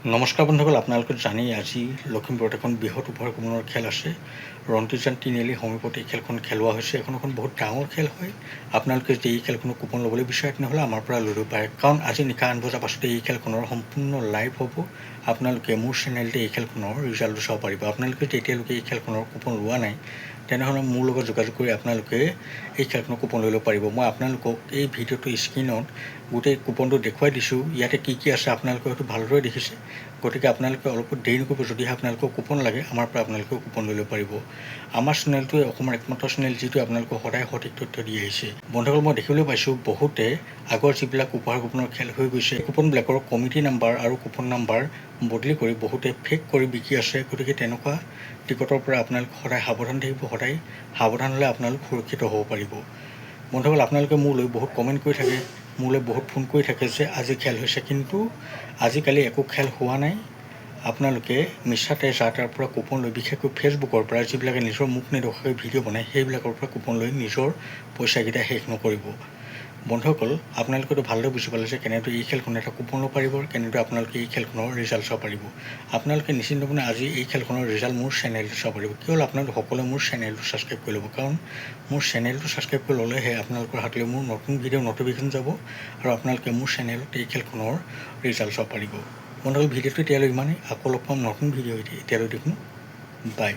নমস্কাৰ বন্ধুসকল, আপোনালোকে জানেই আজি লখিমপুৰত এখন বৃহৎ ওভাৰ কমনৰ খেল আছে। ৰঞ্জিতজান তিনিআলি সমীপত এই খেলখন খেলোৱা হৈছে। এখন বহুত ডাঙৰ খেল হয়। আপোনালোকে যদি এই খেলখনৰ কুপন ল'বলৈ বিচাৰে তেনেহ'লে আমাৰ পৰা লৈ পাৰে, কাৰণ আজি নিশা 8 বজাৰ পাছতে এই খেলখনৰ সম্পূৰ্ণ লাইভ হ'ব। আপোনালোকে মোৰ চেনেলতে এই খেলখনৰ ৰিজাল্টটো চাব পাৰিব। আপোনালোকে যদি এতিয়ালৈকে এই খেলখনৰ কুপন লোৱা নাই তেনেহ'লে মোৰ লগত যোগাযোগ কৰি আপোনালোকে এই খেলখনৰ কুপন লৈ ল'ব পাৰিব। মই আপোনালোকক এই ভিডিঅ'টোৰ স্ক্ৰীনত গোটেই কুপনটো দেখুৱাই দিছোঁ। ইয়াতে কি আছে আপোনালোকে হয়তো ভালদৰে দেখিছে। গতিকে আপোনালোকে অলপ দেৰি নকৰিব। যদিহে আপোনালোকক কুপন লাগে আমাৰ পৰা আপোনালোকে কুপন লৈ ল'ব পাৰিব। আমাৰ চেনেলটোৱে অসমৰ একমাত্ৰ চেনেল যিটো আপোনালোকক সদায় সঠিক তথ্য দি আহিছে। বন্ধুসকল, মই দেখিবলৈ পাইছোঁ বহুতে আগৰ যিবিলাক উপহাৰ কুপনৰ খেল হৈ গৈছে, কুপনবিলাকৰ কমিটি নাম্বাৰ আৰু কুপন নাম্বাৰ বদলি কৰি বহুতে ফেক কৰি বিকি আছে। গতিকে তেনেকুৱা টিকটৰ পৰা আপোনালোকে সদায় সাৱধান থাকিব। সদায় সাৱধান হ'লে আপোনালোক সুৰক্ষিত হ'ব পাৰিব। বন্ধুসকল, আপোনালোকে মোলৈ বহুত কমেণ্ট কৰি থাকে, মোলৈ বহুত ফোন কৰি থাকে যে আজি খেল হৈছে, কিন্তু আজিকালি একো খেল হোৱা নাই। আপোনালোকে মিছাতে যাৰ তাৰ পৰা কুপন লৈ, বিশেষকৈ ফেচবুকৰ পৰা যিবিলাকে নিজৰ মুখ নেদেখুৱাকৈ ভিডিঅ' বনায় সেইবিলাকৰ পৰা কুপন লৈ নিজৰ পইচাকেইটা শেষ নকৰিব। বন্ধুসকল, আপোনালোকেতো ভালদৰে বুজি পালে যে কেনেদৰে এই খেলখনৰ এটা কুপন ল'ব পাৰিব, কেনেদৰে আপোনালোকে এই খেলখনৰ ৰিজাল্ট চাব পাৰিব। আপোনালোকে নিশ্চিন্তমনে আজি এই খেলখনৰ ৰিজাল্ট মোৰ চেনেলটো চাব পাৰিব। কেৱল আপোনালোকে সকলোৱে মোৰ চেনেলটো ছাবস্ক্ৰাইব কৰি ল'ব, কাৰণ মোৰ চেনেলটো ছাবস্ক্ৰাইব কৰি ল'লেহে আপোনালোকৰ হাতলৈ মোৰ নতুন ভিডিঅ' নটিফিকেশ্যন যাব আৰু আপোনালোকে মোৰ চেনেলত এই খেলখনৰ ৰিজাল্ট চাব পাৰিব। বন্ধুসকল, ভিডিঅ'টো এতিয়ালৈ ইমানেই। আকৌ লগ পাম নতুন ভিডিঅ' এতিয়ালৈ দেখোন। বাই।